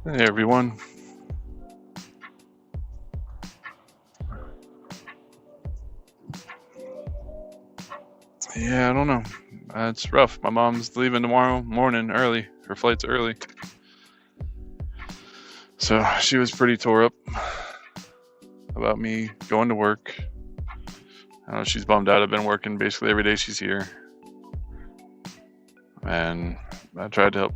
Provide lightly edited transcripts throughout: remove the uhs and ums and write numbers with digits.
Hey everyone. Yeah, I don't know. It's rough. My mom's leaving tomorrow morning early. Her flight's early. So she was pretty tore up about me going to work. I know she's bummed out. I've been working basically every day she's here. And I tried to help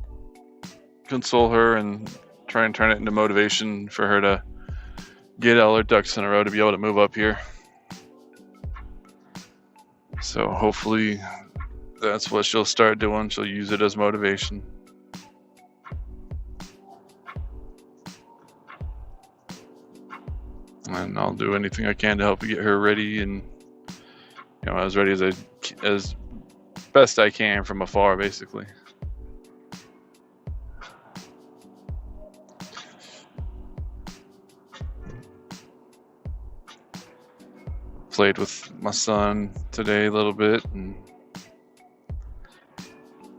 console her and try and turn it into motivation for her to get all her ducks in a row to be able to move up here. So hopefully that's what she'll start doing. She'll use it as motivation. And I'll do anything I can to help get her ready and as ready as best I can from afar, basically. Played with my son today a little bit and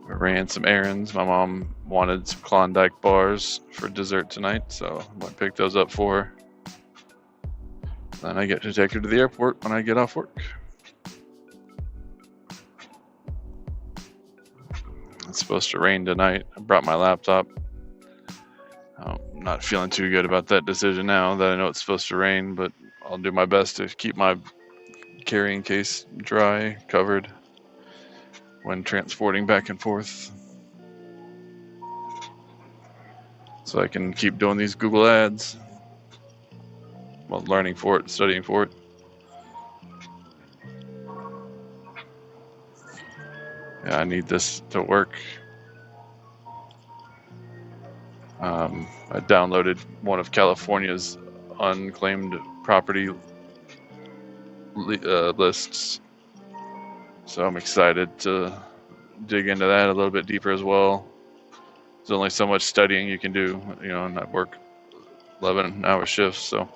ran some errands. My mom wanted some Klondike bars for dessert tonight, so I went and picked those up for her. Then I get to take her to the airport when I get off work. It's supposed to rain tonight. I brought my laptop. I'm not feeling too good about that decision now that I know it's supposed to rain, but I'll do my best to keep my carrying case dry, covered when transporting back and forth, so I can keep doing these Google ads while learning for it, studying for it. Yeah, I need this to work. I downloaded one of California's unclaimed property lists, so I'm excited to dig into that a little bit deeper as well. There's only so much studying you can do, and I work 11-hour shifts, so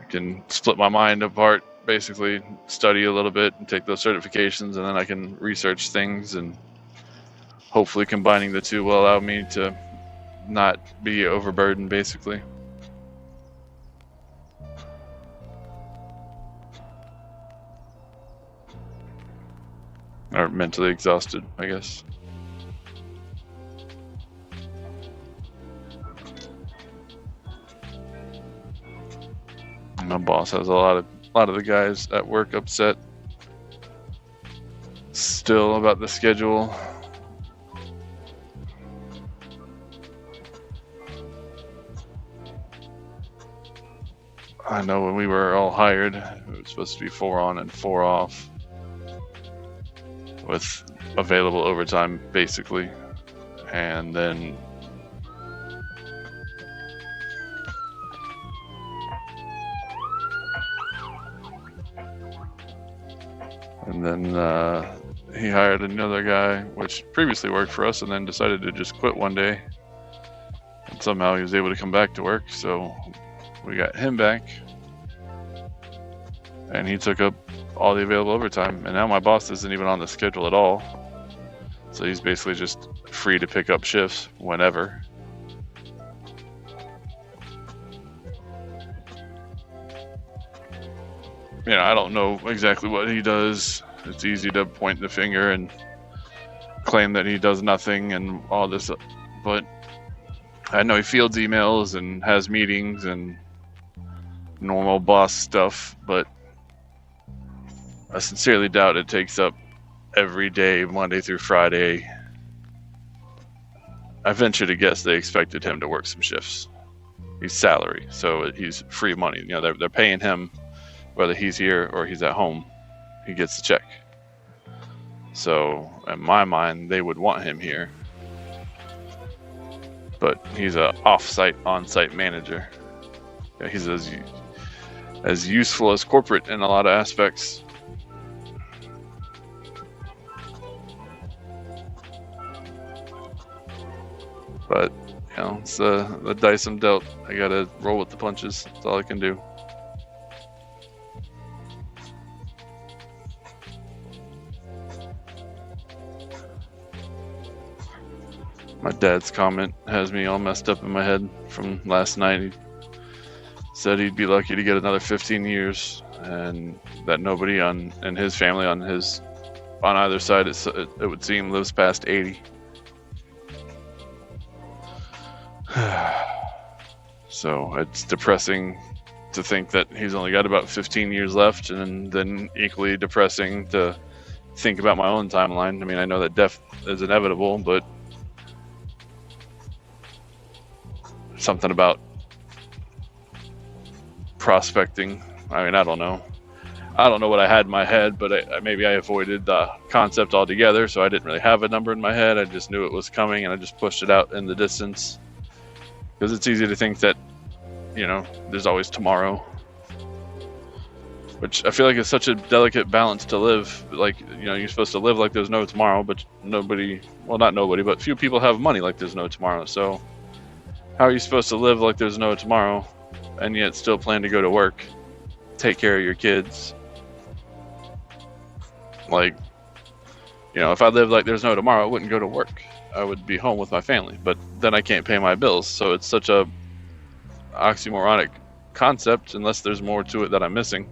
I can split my mind apart, basically study a little bit and take those certifications, and then I can research things, and hopefully combining the two will allow me to not be overburdened, basically. Or mentally exhausted, I guess. My boss has a lot of the guys at work upset still about the schedule. I know when we were all hired, it was supposed to be 4 on and 4 off with available overtime, basically. And then he hired another guy, which previously worked for us, and then decided to just quit one day. And somehow he was able to come back to work, so we got him back. And he took up all the available overtime, and now my boss isn't even on the schedule at all. So he's basically just free to pick up shifts whenever. I don't know exactly what he does. It's easy to point the finger and claim that he does nothing and all this, but I know he fields emails and has meetings and normal boss stuff, but I sincerely doubt it takes up every day, Monday through Friday. I venture to guess they expected him to work some shifts. He's salary, so he's free money. They're paying him whether he's here or he's at home. He gets the check. So in my mind, they would want him here. But he's a off-site, on-site manager. He's as useful as corporate in a lot of aspects. But it's the dice I'm dealt. I gotta roll with the punches. That's all I can do. My dad's comment has me all messed up in my head from last night. He said he'd be lucky to get another 15 years, and that nobody in his family on either side, it would seem, lives past 80. So it's depressing to think that he's only got about 15 years left, and then equally depressing to think about my own timeline. I mean, I know that death is inevitable, but something about prospecting. I mean, I don't know what I had in my head, but maybe I avoided the concept altogether, so I didn't really have a number in my head. I just knew it was coming, and I just pushed it out in the distance, because it's easy to think that, there's always tomorrow, which I feel like is such a delicate balance to live. Like, you're supposed to live like there's no tomorrow, but not nobody, but few people have money like there's no tomorrow. So how are you supposed to live like there's no tomorrow and yet still plan to go to work, take care of your kids? Like, if I lived like there's no tomorrow, I wouldn't go to work. I would be home with my family, but then I can't pay my bills. So it's such a oxymoronic concept, unless there's more to it that I'm missing.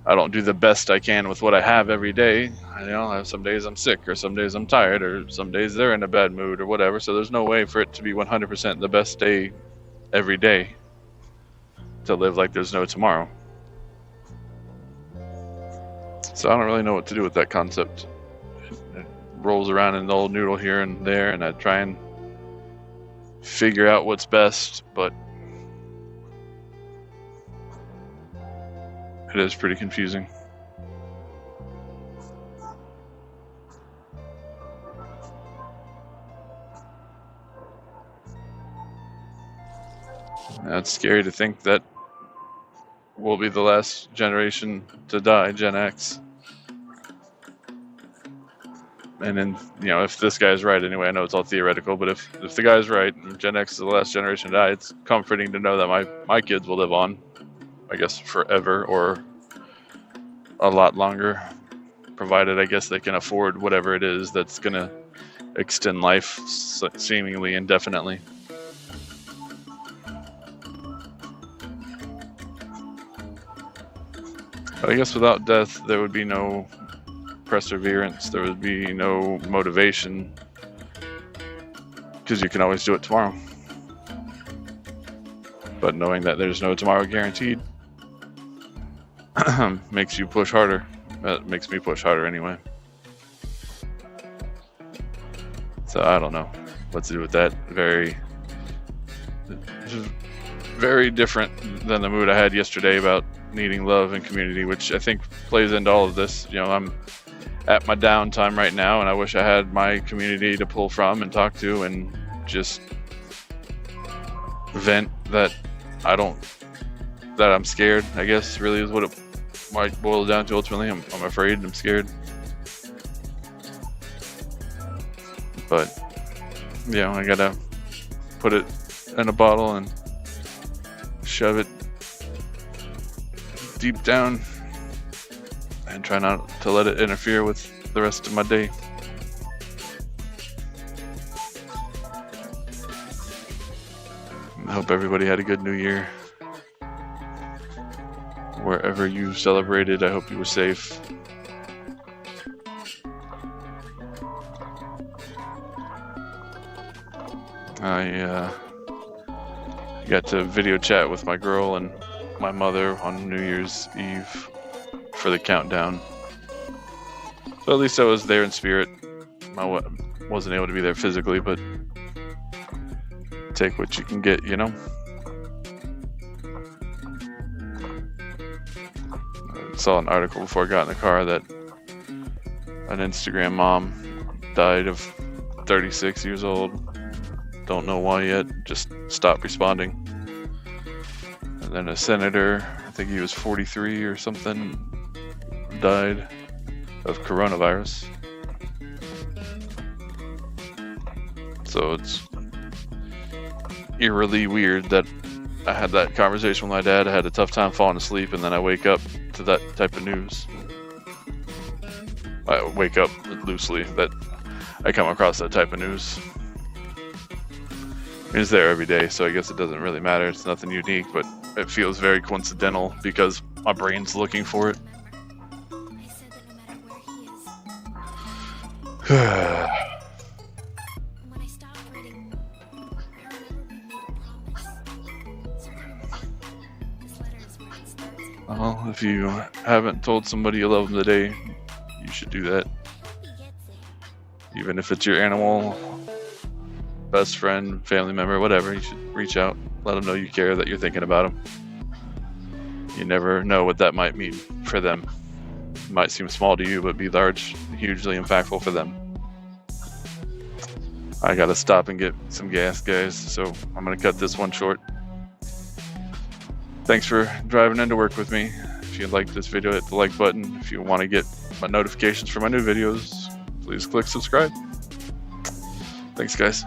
I don't do the best I can with what I have every day. Some days I'm sick, or some days I'm tired, or some days they're in a bad mood, or whatever. So there's no way for it to be 100% the best day every day, to live like there's no tomorrow. So I don't really know what to do with that concept. It rolls around in the old noodle here and there, and I try and figure out what's best, but it is pretty confusing. It's scary to think that we'll be the last generation to die, Gen X. And then, if this guy's right, anyway, I know it's all theoretical, but if the guy's right, and Gen X is the last generation to die, it's comforting to know that my kids will live on, I guess, forever, or a lot longer, provided, I guess, they can afford whatever it is that's going to extend life seemingly indefinitely. But I guess without death, there would be no perseverance, there would be no motivation, because you can always do it tomorrow. But knowing that there's no tomorrow guaranteed makes you push harder. That makes me push harder anyway. So I don't know what to do with that. Very, very different than the mood I had yesterday about needing love and community, which I think plays into all of this. I'm at my downtime right now, and I wish I had my community to pull from and talk to and just vent that I'm scared, I guess, really is what it might boil down to ultimately. I'm afraid, I'm scared. But, I gotta put it in a bottle and shove it deep down and try not to let it interfere with the rest of my day. I hope everybody had a good New Year. Wherever you celebrated, I hope you were safe. I got to video chat with my girl and my mother on New Year's Eve for the countdown. So at least I was there in spirit. I wasn't able to be there physically, but take what you can get, I saw an article before I got in the car that an Instagram mom died of 36 years old. Don't know why yet, just stopped responding. And then a senator, I think he was 43 or something, died of coronavirus. So it's eerily weird that I had that conversation with my dad. I had a tough time falling asleep, and then I wake up to that type of news. I wake up loosely that I come across that type of news. It's there every day, so I guess it doesn't really matter. It's nothing unique, but it feels very coincidental because my brain's looking for it. Well, if you haven't told somebody you love them today, you should do that. Even if it's your animal, best friend, family member, whatever, you should reach out, let them know you care, that you're thinking about them. You never know what that might mean for them. It might seem small to you, but be large, hugely impactful for them. I gotta stop and get some gas, guys, so I'm gonna cut this one short. Thanks for driving into work with me. If you liked this video, hit the like button. If you want to get my notifications for my new videos, please click subscribe. Thanks, guys.